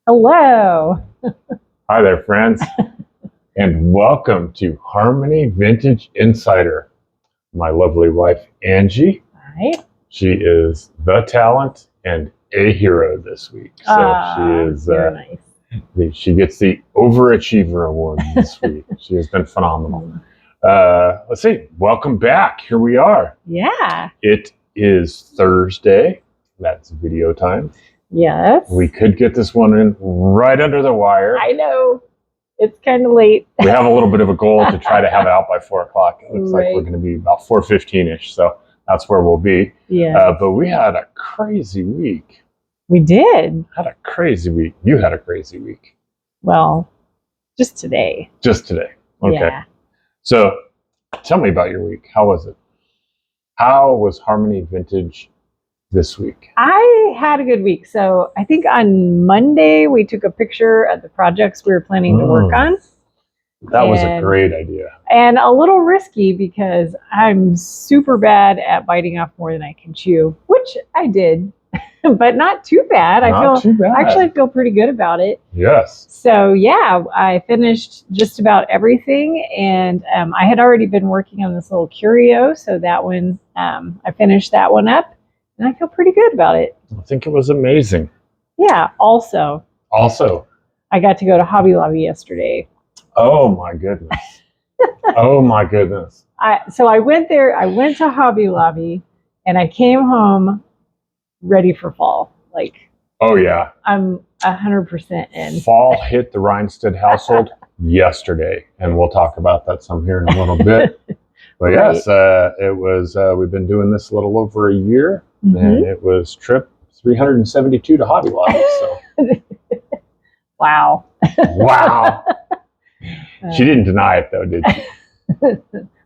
Hello. Hi there, friends, and welcome to Harmony Vintage Insider. My lovely wife, Angie. Hi. She is the talent and a hero this week. Very nice. She gets the Overachiever Award this week. She has been phenomenal. Let's see. Welcome back. Here we are. Yeah. It is Thursday. That's video time. Yes. We could get this one in right under the wire. I know. It's kind of late. We have a little bit of a goal to try to have it out by 4 o'clock. It looks like we're going to be about 4:15-ish, so that's where we'll be. Yeah. But we had a crazy week. We did. Had a crazy week. You had a crazy week. Well, just today. Just today. Okay. Yeah. So tell me about your week. How was it? How was Harmony Vintage this week? I had a good week. So I think on Monday we took a picture of the projects we were planning to work on. That was a great idea. And a little risky because I'm super bad at biting off more than I can chew, which I did, but not too bad. Too bad. Actually, I feel pretty good about it. Yes. So yeah, I finished just about everything, and I had already been working on this little curio, so that one, I finished that one up, and I feel pretty good about it. I think it was amazing. Yeah. Also, I got to go to Hobby Lobby yesterday. Oh my goodness. Oh my goodness. So I went there. I went to Hobby Lobby, and I came home ready for fall. Oh yeah. I'm 100% in. Fall hit the Reinstead household yesterday, and we'll talk about that some here in a little bit. But Right. yes, it was. We've been doing this a little over a year, Mm-hmm. and it was trip 372 to Hobby Lobby. So Wow. wow. She didn't deny it though, did she?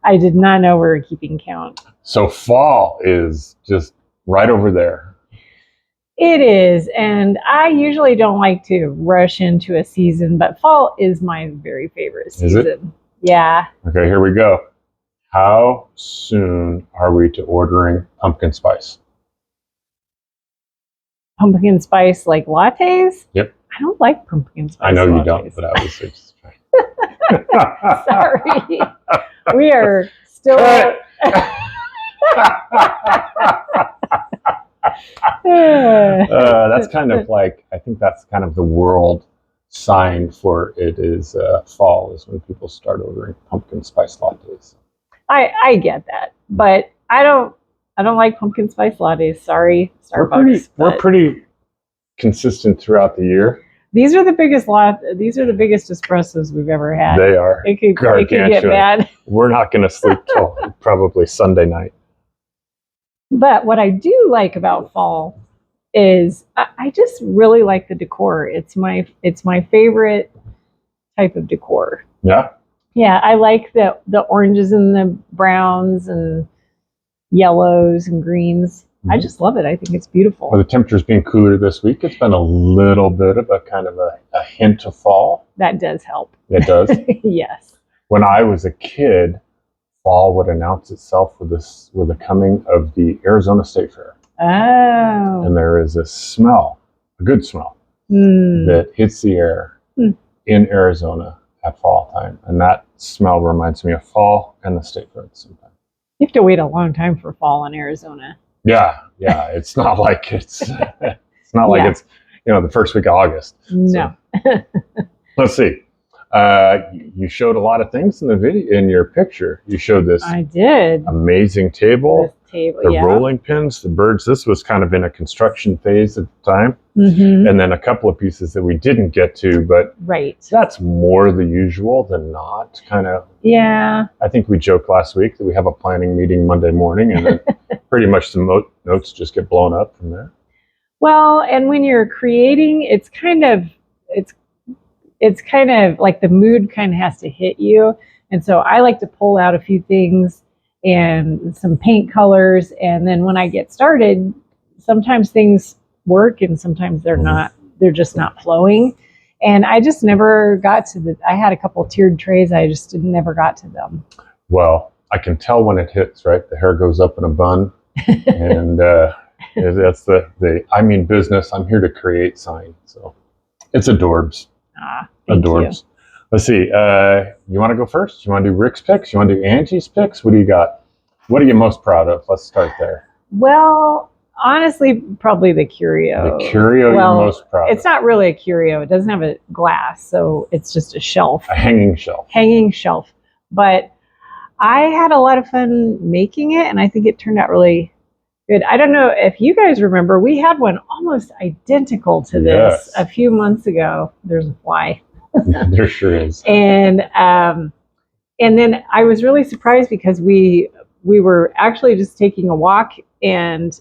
I did not know we were keeping count. So fall is just right over there. It is, and I usually don't like to rush into a season, but fall is my very favorite season. Is it? Yeah. Okay, here we go. How soon are we to ordering pumpkin spice? Pumpkin spice like lattes? Yep. I don't like pumpkin spice I know lattes. you don't, but I was just trying. Sorry. We are still... That's kind of like, I think that's kind of the world sign for it is fall is when people start ordering pumpkin spice lattes. I get that, but I don't like pumpkin spice lattes. Sorry, Starbucks. We're pretty consistent throughout the year. These are the biggest espressos we've ever had. They are. It could get bad. We're not going to sleep till probably Sunday night. But what I do like about fall is I just really like the decor. It's my favorite type of decor. Yeah. Yeah, I like the oranges and the browns and yellows and greens. Mm-hmm. I just love it. I think it's beautiful. Well, the temperature's being cooler this week. It's been a little bit of a kind of a hint of fall. That does help. It does. Yes. When I was a kid, fall would announce itself with the coming of the Arizona State Fair. Oh. And there is a smell, a good smell, that hits the air in Arizona at fall time. And that smell reminds me of fall and the State Fair at the same time. You have to wait a long time for fall in Arizona. Yeah. It's not like it's it's the first week of August. No. So, let's see. You showed a lot of things in the video. In your picture, you showed this. I did. Amazing table. The yeah. rolling pins, the birds. This was kind of in a construction phase at the time. Mm-hmm. And then a couple of pieces that we didn't get to, but right. That's more the usual than not. Kind of. Yeah. I think we joked last week that we have a planning meeting Monday morning, and then pretty much the notes just get blown up from there. Well, and when you're creating, it's kind of like the mood kind of has to hit you. And so I like to pull out a few things and some paint colors. And then when I get started, sometimes things work and sometimes they're not, they're just not flowing. And I just never got to I had a couple of tiered trays. I just never got to them. Well, I can tell when it hits, right? The hair goes up in a bun. And that's the I mean business, I'm here to create sign. So It's adorbs. Thank you. Adorbs. Let's see. You want to go first? You want to do Rick's picks? You want to do Angie's picks? What do you got? What are you most proud of? Let's start there. Well, honestly, probably the curio. The curio you're most proud It's of. not really a curio. It doesn't have a glass, so it's just a shelf. A hanging shelf. Hanging shelf. But I had a lot of fun making it, and I think it turned out really good. I don't know if you guys remember, we had one almost identical to this a few months ago. There's a fly. There sure is. And then I was really surprised because we were actually just taking a walk, and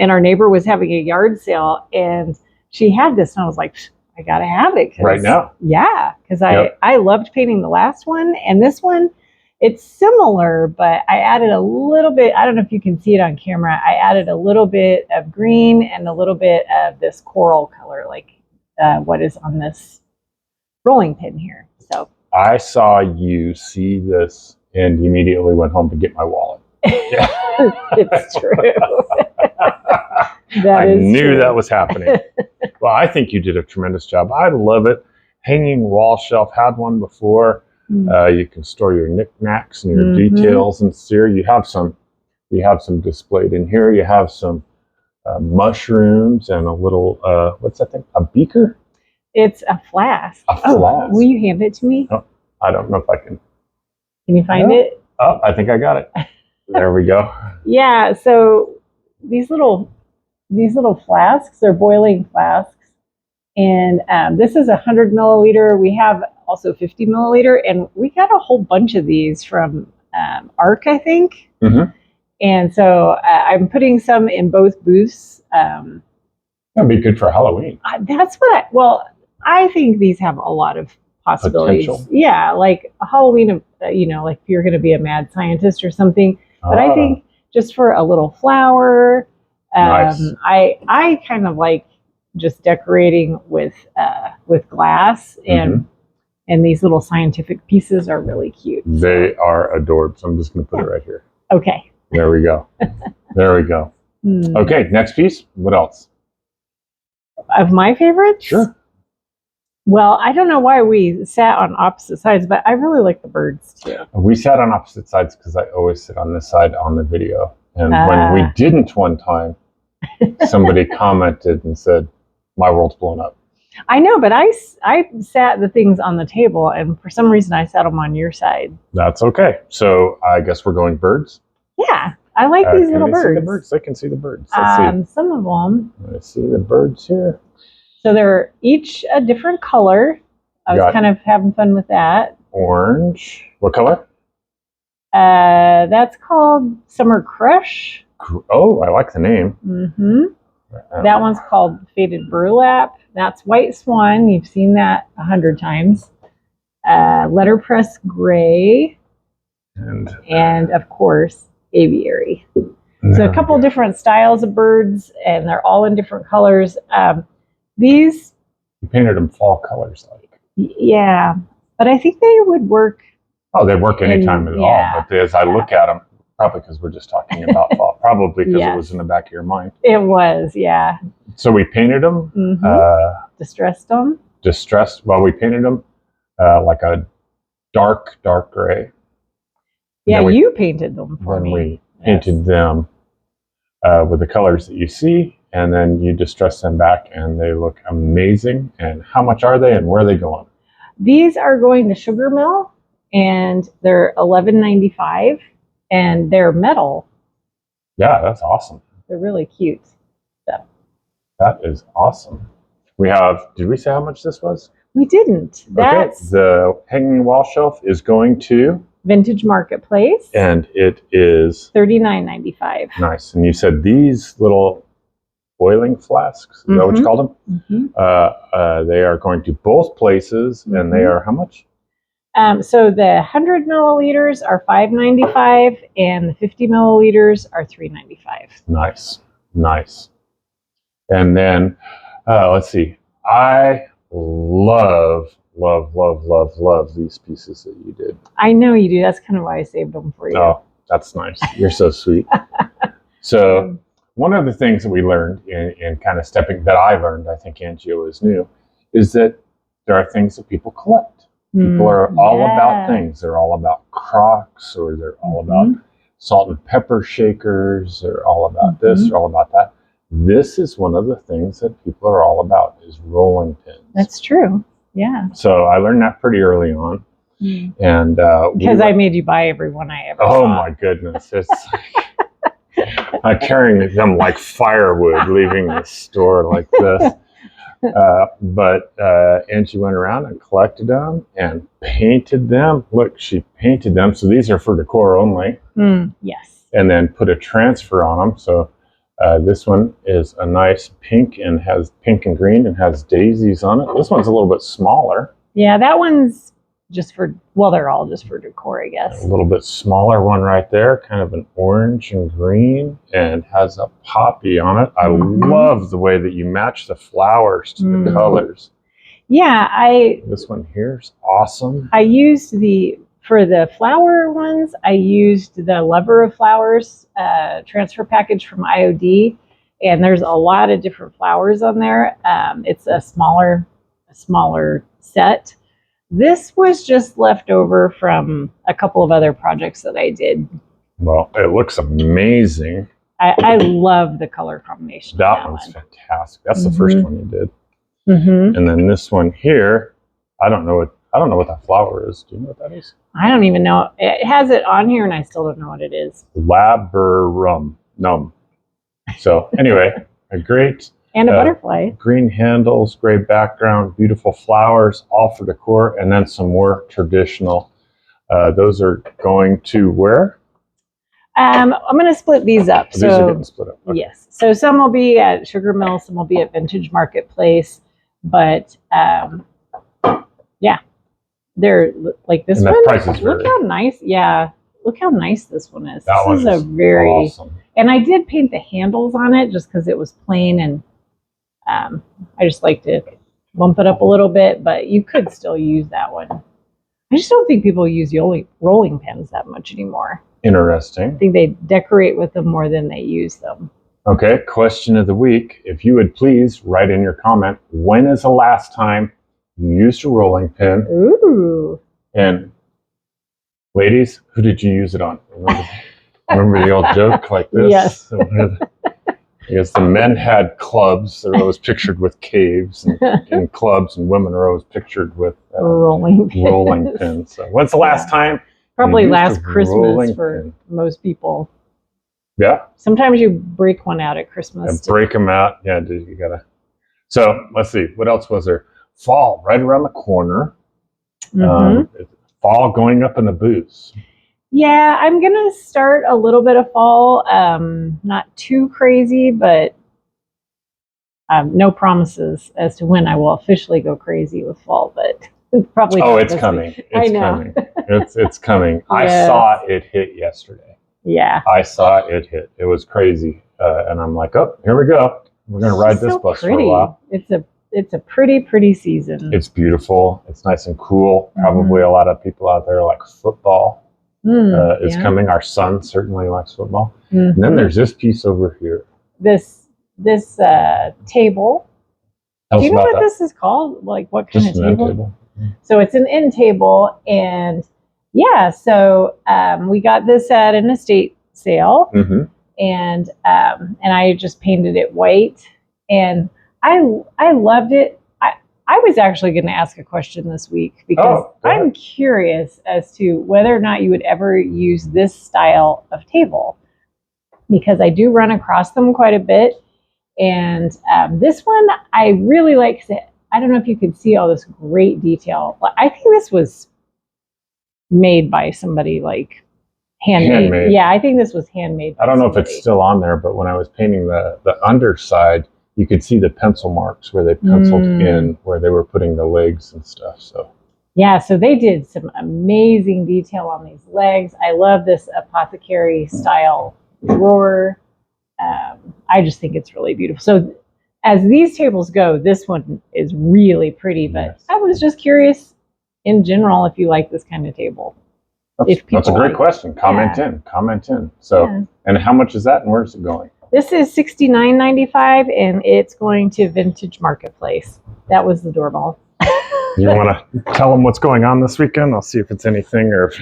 our neighbor was having a yard sale, and she had this, and I was like, I gotta have it right now. Yeah, because I loved painting the last one, and this one, it's similar, but I added a little bit. I don't know if you can see it on camera. I added a little bit of green and a little bit of this coral color, like what is on this rolling pin here. So I saw you see this and immediately went home to get my wallet. it's true. I knew that was happening. Well, I think you did a tremendous job. I love it. Hanging wall shelf, had one before. You can store your knickknacks and your details and here. You have some displayed in here. You have some mushrooms and a little what's that thing? A beaker? It's a flask. A flask. Will you hand it to me? Oh, I don't know if I can. Can you find it? Oh, I think I got it. There we go. Yeah. So these little flasks are boiling flasks, and this is 100 milliliter. We have also 50 milliliter, and we got a whole bunch of these from ARC, I think. And so I'm putting some in both booths. That'd be good for Halloween. That's what I think these have a lot of possibilities. Potential. Yeah, like a Halloween, like if you're going to be a mad scientist or something. But I think just for a little flower, nice. I kind of like just decorating with glass, and these little scientific pieces are really cute. They are adorbs. I'm just going to put it right here. Okay. There we go. There we go. Okay, next piece. What else? Of my favorites? Sure. Well, I don't know why we sat on opposite sides, but I really like the birds too. We sat on opposite sides because I always sit on this side on the video. And when we didn't one time, somebody commented and said, my world's blown up. I know, but I sat the things on the table, and for some reason I sat them on your side. That's okay. So I guess we're going birds? Yeah, I like these little birds. See the birds? I can see the birds. Let's see. Some of them. Let's see the birds here. So they're each a different color. I was kind of having fun with that. Orange. What color? That's called Summer Crush. Oh, I like the name. That one's called Faded Burlap. That's White Swan. You've seen that 100 times. Letterpress Gray. And of course, Aviary. So a couple different styles of birds, and they're all in different colors. These... You painted them fall colors, like. Yeah, but I think they would work. Oh, they work anytime at all. But as I look at them, probably because we're just talking about fall, probably because it was in the back of your mind. It was, yeah. So we painted them. Distressed them. Well, we painted them like a dark gray. Yeah, you painted them for me. We painted them with the colors that you see, and then you distress them back, and they look amazing. And how much are they, and where are they going? These are going to Sugar Mill, and they're $11.95, and they're metal. Yeah, that's awesome. They're really cute. So. That is awesome. We have, did we say how much this was? We didn't. That's the hanging wall shelf is going to Vintage Marketplace. And it is $39.95. Nice. And you said these little boiling flasks, is that what you called them? They are going to both places, and they are how much? So the 100 milliliters are $5.95, and the 50 milliliters are $3.95. Nice, nice. And then let's see. I love these pieces that you did. I know you do. That's kind of why I saved them for you. Oh, that's nice. You're so sweet. So one of the things that we learned in kind of stepping, that I learned, I think Angie was new, is that there are things that people collect. People are all about things. They're all about Crocs, or they're all about salt and pepper shakers. They're all about this. They're all about that. This is one of the things that people are all about, is rolling pins. That's true. Yeah. So I learned that pretty early on. And because I made you buy every one I ever saw. Oh my goodness. It's I'm carrying them like firewood leaving the store like this. But Angie went around and collected them and painted them. Look, she painted them. So these are for decor only. Yes. And then put a transfer on them. So this one is a nice pink and has pink and green and has daisies on it. This one's a little bit smaller. Yeah, that one's just for, well, they're all just for decor, I guess. A little bit smaller one right there, kind of an orange and green, and has a poppy on it. I love the way that you match the flowers to the colors. Yeah, this one here is awesome. I used for the flower ones, I used the Lover of Flowers transfer package from IOD, and there's a lot of different flowers on there. It's a smaller set. This was just left over from a couple of other projects that I did. Well, it looks amazing. I love the color combination. That one's fantastic. That's the first one you did. And then this one here, I don't know what that flower is. Do you know what that is? I don't even know. It has it on here, and I still don't know what it is. Laburnum. So anyway, a great. And a butterfly. Green handles, gray background, beautiful flowers, all for decor, and then some more traditional. Those are going to where? I'm going to split these up. These are getting split up. Okay. Yes. So some will be at Sugar Mill, some will be at Vintage Marketplace, but yeah, they're like this one. Look how nice. Yeah. Look how nice this one is. This is a very awesome. And I did paint the handles on it just because it was plain, and I just like to bump it up a little bit, but you could still use that one. I just don't think people use rolling pins that much anymore. Interesting. I think they decorate with them more than they use them. Okay, question of the week. If you would please write in your comment, when is the last time you used a rolling pin? Ooh. And ladies, who did you use it on? Remember the old joke like this? Yes. Because the men had clubs. They're always pictured with caves and clubs, and women are always pictured with rolling pins. So when's the last time? Probably last Christmas for most people. Yeah. Sometimes you break one out at Christmas. Break them out. Yeah, you gotta. So let's see. What else was there? Fall right around the corner. Fall going up in the booths. Yeah, I'm going to start a little bit of fall. Not too crazy, but no promises as to when I will officially go crazy with fall, but probably. Oh, it's coming. It's coming. It's coming. Yes. I saw it hit yesterday. Yeah. I saw it hit. It was crazy. And I'm like, oh, here we go. We're going to ride this bus for a while. It's a pretty season. It's beautiful. It's nice and cool. Probably a lot of people out there like football. Is coming. Our son certainly likes football. And then there's this piece over here. This table. Do you know what this is called? Like what kind of table? So it's an end table, and so we got this at an estate sale, and I just painted it white, and I loved it. I was actually going to ask a question this week because I'm curious as to whether or not you would ever use this style of table, because I do run across them quite a bit. And this one I really like. I don't know if you could see all this great detail. I think this was made by somebody, like handmade. Yeah, I think this was handmade. I don't know if it's still on there, but when I was painting the underside, you could see the pencil marks where they penciled in where they were putting the legs and stuff. So so they did some amazing detail on these legs. I love this apothecary style drawer. I just think it's really beautiful. So as these tables go, this one is really pretty, but I was just curious in general if you like this kind of table. That's a great question. Comment in. So, and how much is that and where's it going? This is $69.95, and it's going to Vintage Marketplace. That was the doorbell. You want to tell them what's going on this weekend? I'll see if it's anything or if...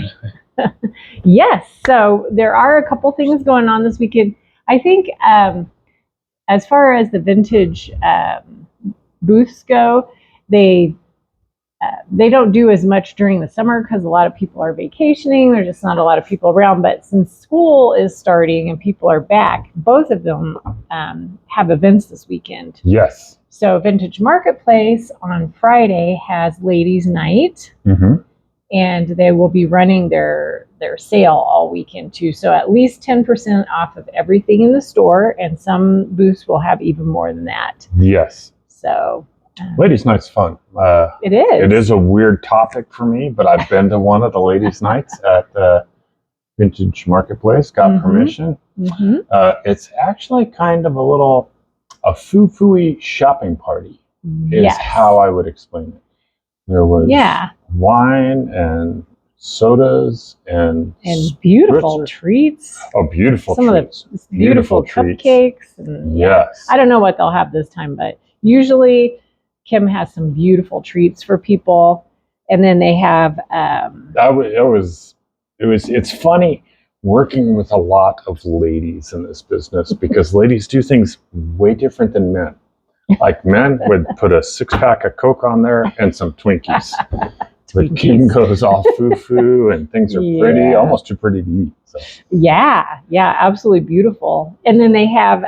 Yes. So there are a couple things going on this weekend. I think as far as the vintage booths go, they don't do as much during the summer because a lot of people are vacationing. There's just not a lot of people around. But since school is starting and people are back, both of them have events this weekend. Yes. So Vintage Marketplace on Friday has Ladies' Night, and they will be running their sale all weekend too. So at least 10% off of everything in the store, and some booths will have even more than that. Yes. So Ladies' Night's fun. it is. It is a weird topic for me, but I've been to one of the Ladies' Nights at Vintage Marketplace, got permission. It's actually kind of a foo-foo-y shopping party is how I would explain it. There was wine and sodas and beautiful treats. Oh, beautiful Some treats. of the beautiful cupcakes. And, yes. I don't know what they'll have this time, but usually Kim has some beautiful treats for people. And then they have... It's funny working with a lot of ladies in this business because ladies do things way different than men. Like men would put a 6-pack of Coke on there and some Twinkies. But Kim goes all foo-foo and things are pretty, almost too pretty to eat. So. Yeah, absolutely beautiful. And then they have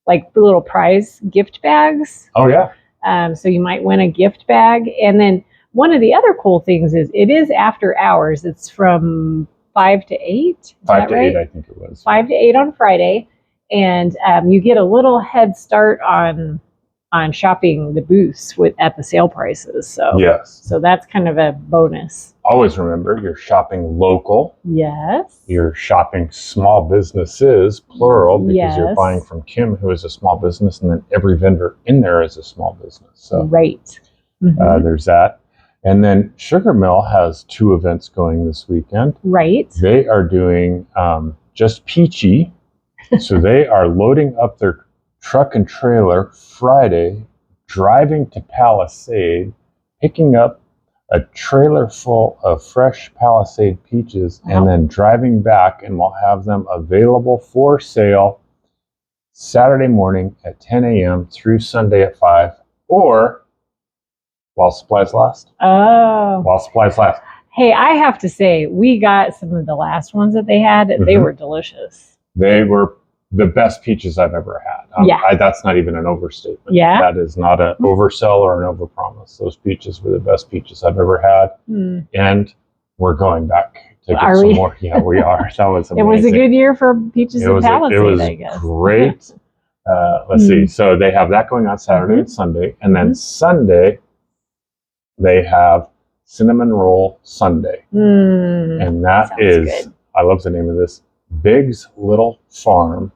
like the little prize gift bags. Oh, yeah. So you might win a gift bag. And then one of the other cool things is it is after hours. It's from 5 to 8. 5 to 8, I think it was. 5 to 8 on Friday. And you get a little head start on shopping the booths at the sale prices. So yes. So that's kind of a bonus. Always remember, you're shopping local. Yes. You're shopping small businesses, plural, because you're buying from Kim, who is a small business, and then every vendor in there is a small business. So right. There's that. And then Sugar Mill has 2 events going this weekend. Right. They are doing Just Peachy. So they are loading up their truck and trailer Friday, driving to Palisade, picking up a trailer full of fresh Palisade peaches, and then driving back, and we'll have them available for sale Saturday morning at 10 a.m. through Sunday at 5, or while supplies last. Oh. While supplies last. Hey, I have to say, we got some of the last ones that they had. They were delicious. They were the best peaches I've ever had. That's not even an overstatement. Yeah. That is not an oversell or an overpromise. Those peaches were the best peaches I've ever had. And we're going back to get some more. Yeah, we are. That was amazing. It was a good year for peaches and Palisade, I guess. Great. Let's see. So they have that going on Saturday and Sunday. And then Sunday, they have Cinnamon Roll Sunday. And that is, good. I love the name of this, Big's Little Farm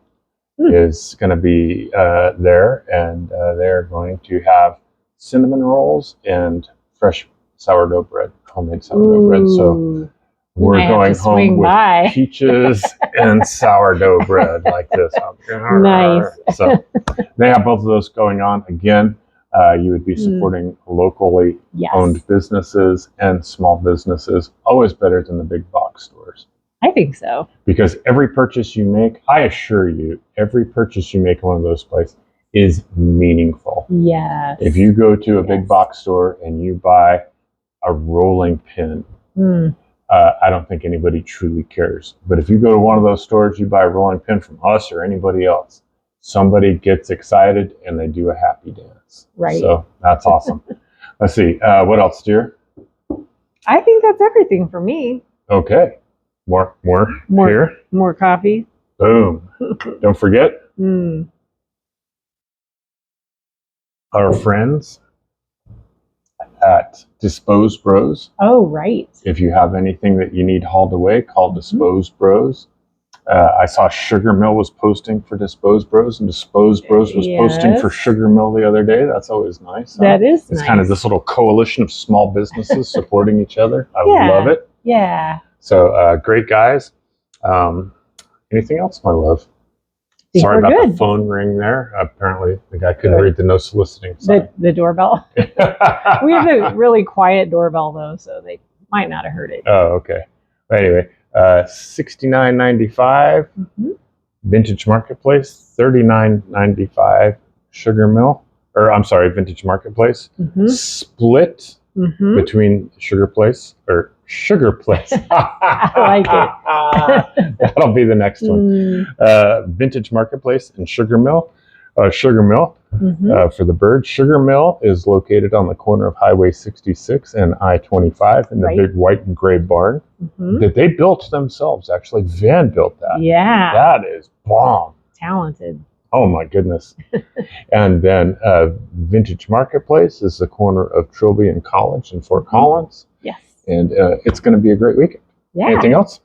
is going to be there, and they're going to have cinnamon rolls and fresh sourdough bread, homemade sourdough bread. So we're going home with peaches and sourdough bread like this. Nice. So they have both of those going on. Again, you would be supporting locally owned businesses and small businesses. Always better than the big box stores. I think so. Because every purchase you make, I assure you, every purchase you make in one of those places is meaningful. Yes. If you go to a big box store and you buy a rolling pin, I don't think anybody truly cares. But if you go to one of those stores, you buy a rolling pin from us or anybody else, somebody gets excited and they do a happy dance. Right. So that's awesome. Let's see. What else, dear? I think that's everything for me. Okay. More here. More coffee. Boom. Don't forget our friends at Dispose Bros. Oh, right. If you have anything that you need hauled away, call Dispose Bros. I saw Sugar Mill was posting for Dispose Bros, and Dispose Bros was posting for Sugar Mill the other day. That's always nice. That is It's nice. kind of this little coalition of small businesses supporting each other. I love it. Yeah. So great guys. Anything else, my love? think Sorry we're about good. the phone ring there. Apparently, the guy couldn't read the no soliciting sign. The doorbell. We have a really quiet doorbell though, so they might not have heard it. Oh, okay. Anyway, $69.95 Vintage Marketplace, $39.95 Sugar Mill, or I'm sorry, Vintage Marketplace. Split between Sugar Place or Sugar Place. I like it. That'll be the next one. Vintage Marketplace and Sugar Mill. Sugar Mill for the bird. Sugar Mill is located on the corner of Highway 66 and I-25 in the big white and gray barn that they built themselves. Actually, Van built that. Yeah. That is bomb. Talented. Oh my goodness. And then Vintage Marketplace is the corner of Trilby and College in Fort Collins. Yes. And it's going to be a great weekend. Yeah. Anything else?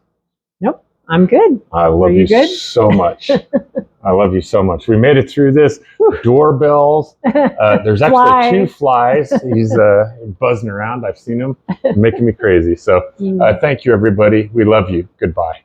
Nope. I'm good. I love you so much. I love you so much. We made it through this. Doorbells. There's actually 2 flies. He's buzzing around. I've seen him making me crazy. So thank you, everybody. We love you. Goodbye.